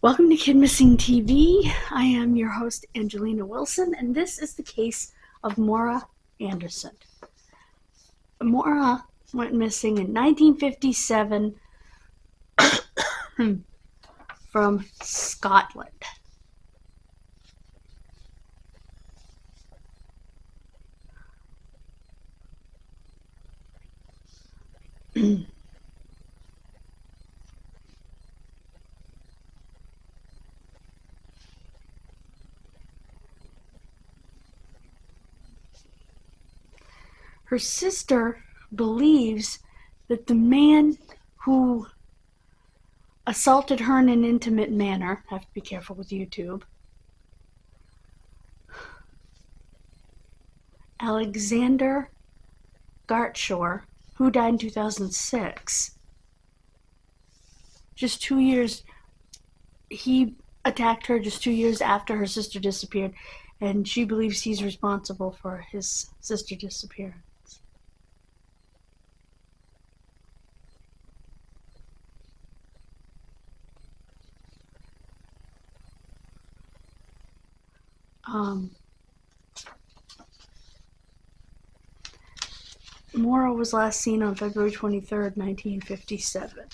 Welcome to Kidmissing TV. I am your host, Angelina Wilson, and this is the case of Maura Anderson. Maura went missing in 1957 from Scotland. Her sister believes that the man who assaulted her in an intimate manner, I have to be careful with YouTube, Alexander Gartshore, who died in 2006, he attacked her just 2 years after her sister disappeared, and she believes he's responsible for his sister disappearance. Maura was last seen on February 23rd, 1957.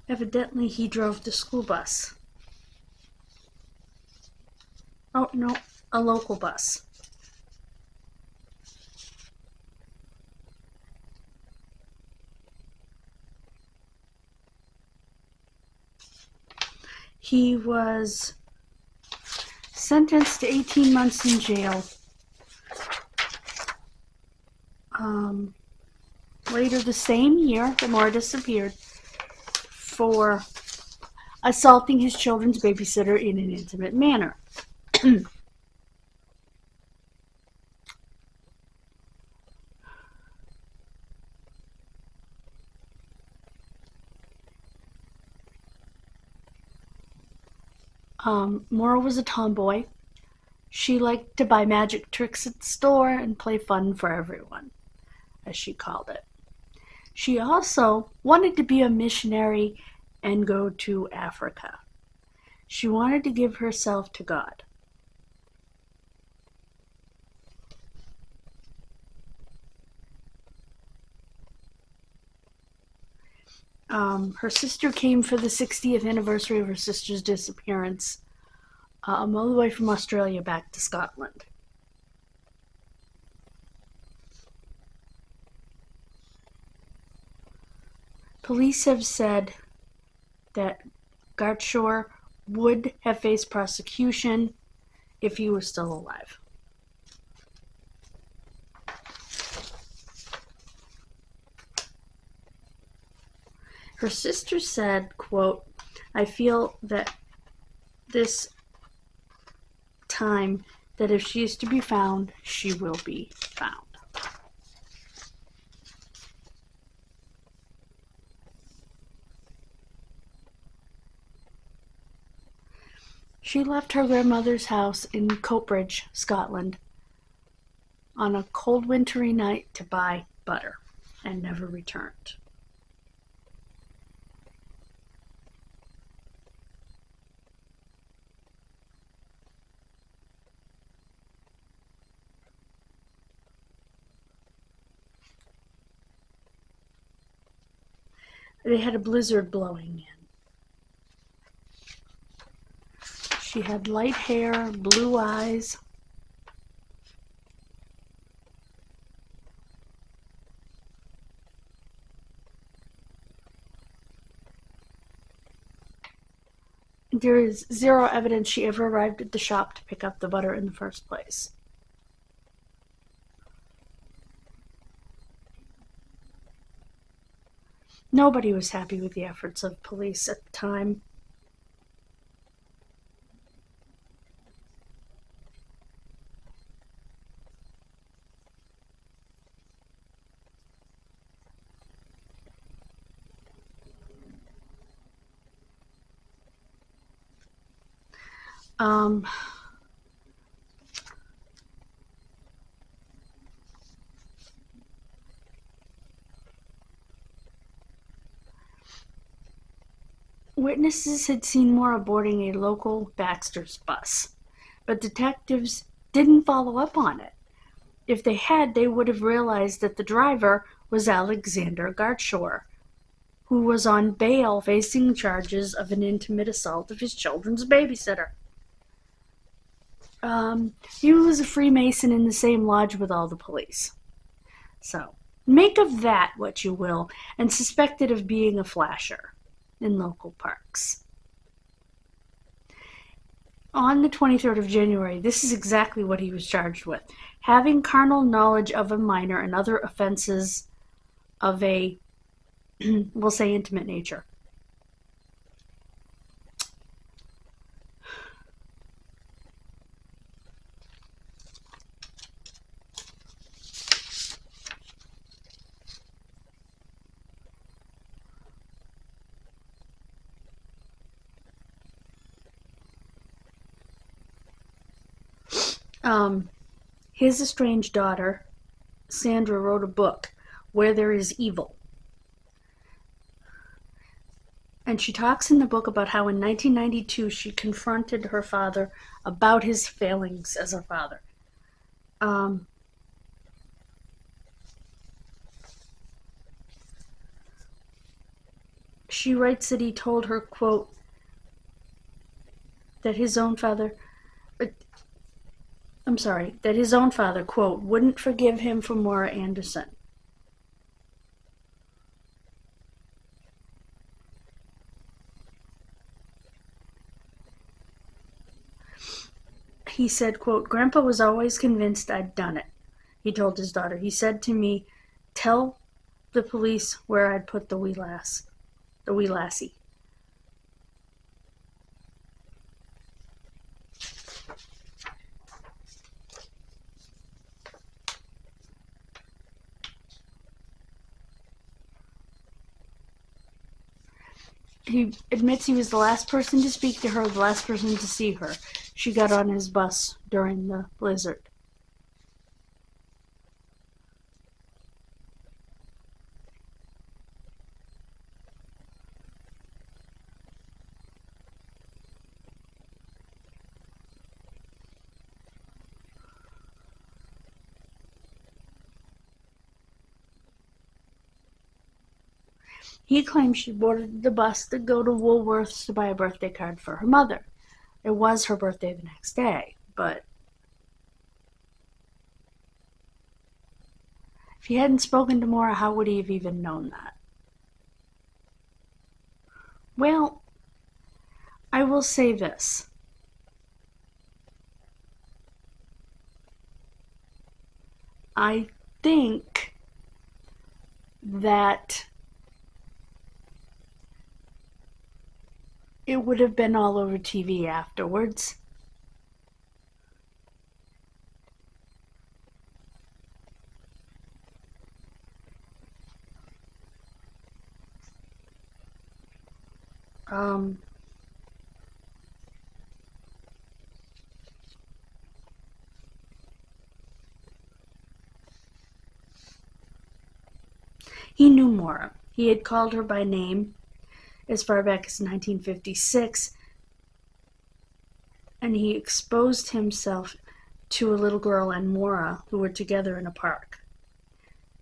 Evidently, he drove the school bus. Oh, no, a local bus. He was sentenced to 18 months in jail. Later the same year, the Maura disappeared for assaulting his children's babysitter in an intimate manner. Maura was a tomboy. She liked to buy magic tricks at the store and play fun for everyone, as she called it. She also wanted to be a missionary and go to Africa. She wanted to give herself to God. Her sister came for the 60th anniversary of her sister's disappearance, all the way from Australia back to Scotland. Police have said that Gartshore would have faced prosecution if he was still alive. Her sister said, quote, "I feel that this time that if she is to be found, she will be found." She left her grandmother's house in Coatbridge, Scotland, on a cold wintry night to buy butter and never returned. They had a blizzard blowing in. She had light hair, blue eyes. There is zero evidence she ever arrived at the shop to pick up the butter in the first place. Nobody was happy with the efforts of police at the time. Um, Witnesses had seen Maura boarding a local Baxter's bus, but detectives didn't follow up on it. If they had, they would have realized that the driver was Alexander Gartshore, who was on bail facing charges of an intimate assault of his children's babysitter. He was a Freemason in the same lodge with all the police. So, make of that what you will, and suspected of being a flasher in local parks. On the 23rd of January, this is exactly what he was charged with. Having carnal knowledge of a minor and other offenses of a, we'll say, intimate nature. His estranged daughter, Sandra, wrote a book, Where There Is Evil. And she talks in the book about how in 1992 she confronted her father about his failings as a father. She writes that he told her, quote, that his own father, quote, wouldn't forgive him for Maura Anderson. He said, quote, Grandpa was always convinced I'd done it, he told his daughter. He said to me, tell the police where I'd put the wee lassie. He admits he was the last person to speak to her, the last person to see her. She got on his bus during the blizzard. He claimed she boarded the bus to go to Woolworths to buy a birthday card for her mother. It was her birthday the next day, but if he hadn't spoken to Maura, how would he have even known that? Well, I will say this. I think that it would have been all over TV afterwards. He knew Maura. He had called her by name as far back as 1956, and he exposed himself to a little girl and Maura who were together in a park.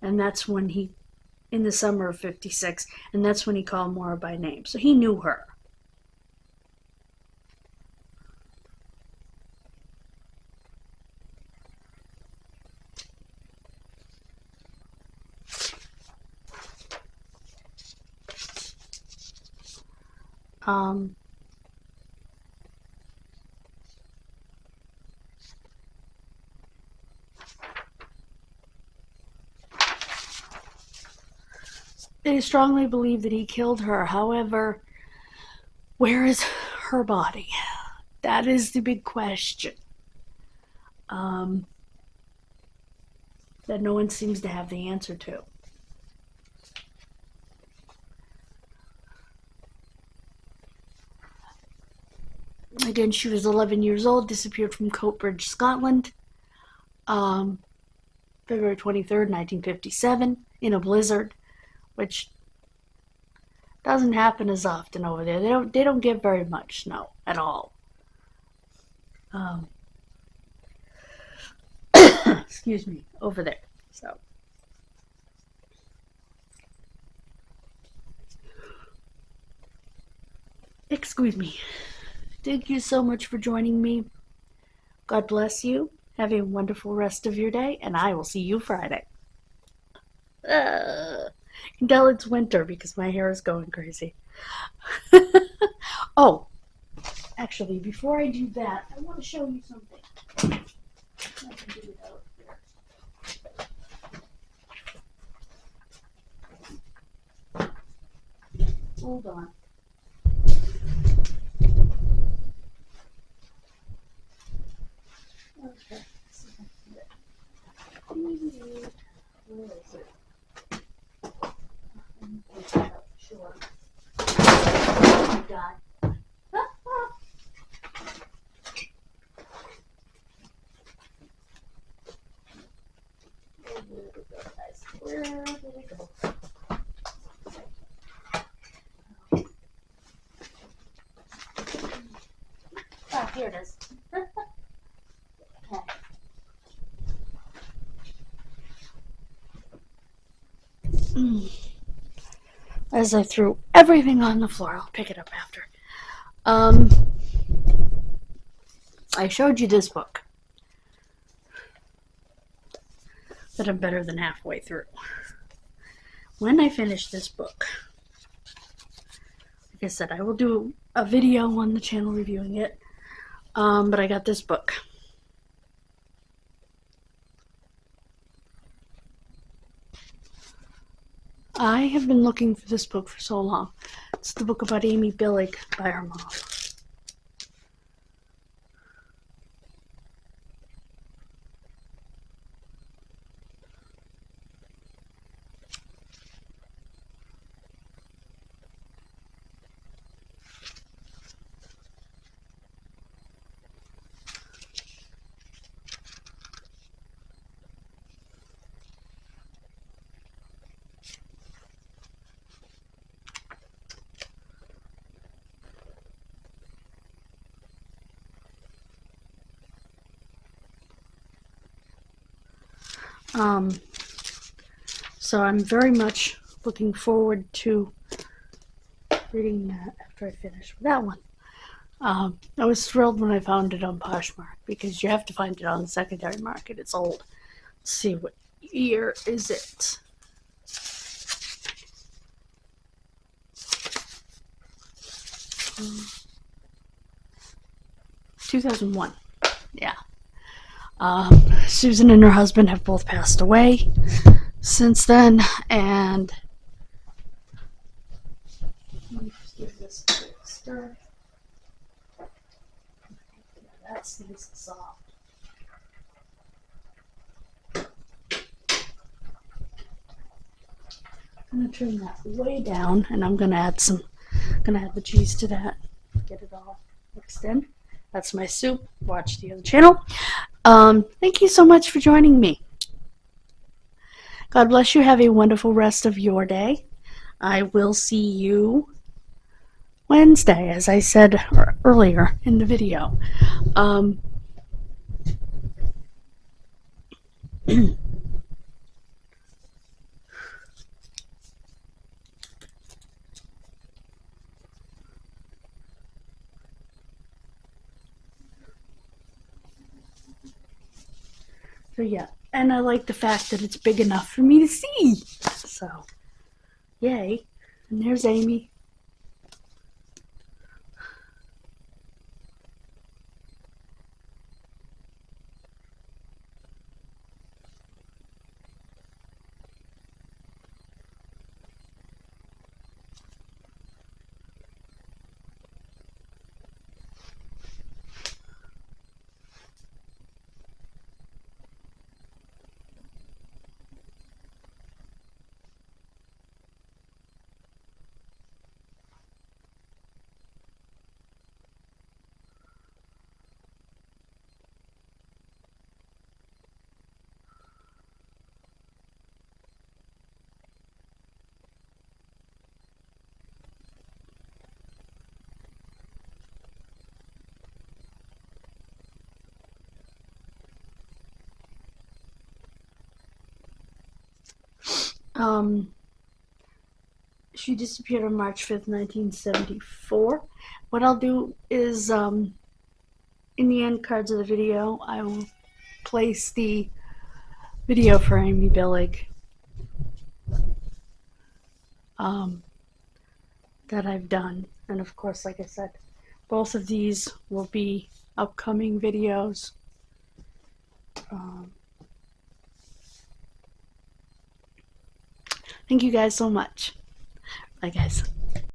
And that's when he, in the summer of 56, and that's when he called Maura by name. So he knew her. They strongly believe that he killed her. However, where is her body? That is the big question. That no one seems to have the answer to. Again, she was 11 years old, disappeared from Coatbridge, Scotland, February 23rd, 1957, in a blizzard, which doesn't happen as often over there. They don't get very much snow at all. Excuse me, over there. So, excuse me. Thank you so much for joining me. God bless you. Have a wonderful rest of your day, and I will see you Friday. You can tell it's winter because my hair is going crazy. Oh, actually, before I do that, I want to show you something. I can do it out here. Hold on. Okay. Where is it? Sure. Oh my God. Where did it go? Oh, here it is. Okay. As I threw everything on the floor, I'll pick it up after. I showed you this book that I'm better than halfway through. When I finish this book, like I said, I will do a video on the channel reviewing it. But I got this book. I have been looking for this book for so long. It's the book about Amy Billig by her mom. So I'm very much looking forward to reading that after I finish with that one. I was thrilled when I found it on Poshmark because you have to find it on the secondary market. It's old. Let's see, what year is it? Um, 2001. Yeah. Susan and her husband have both passed away since then, and let me just give this a quick stir. That's nice and soft. I'm gonna turn that way down, and I'm gonna add the cheese to that. Get it all mixed in. That's my soup. Watch the other channel. Thank you so much for joining me. God bless you. Have a wonderful rest of your day. I will see you Wednesday, as I said earlier in the video. So yeah, and I like the fact that it's big enough for me to see. So, yay. And there's Amy. She disappeared on March 5th, 1974. What I'll do is, in the end cards of the video, I will place the video for Amy Billig that I've done. And of course, like I said, both of these will be upcoming videos. Thank you guys so much. Bye, guys.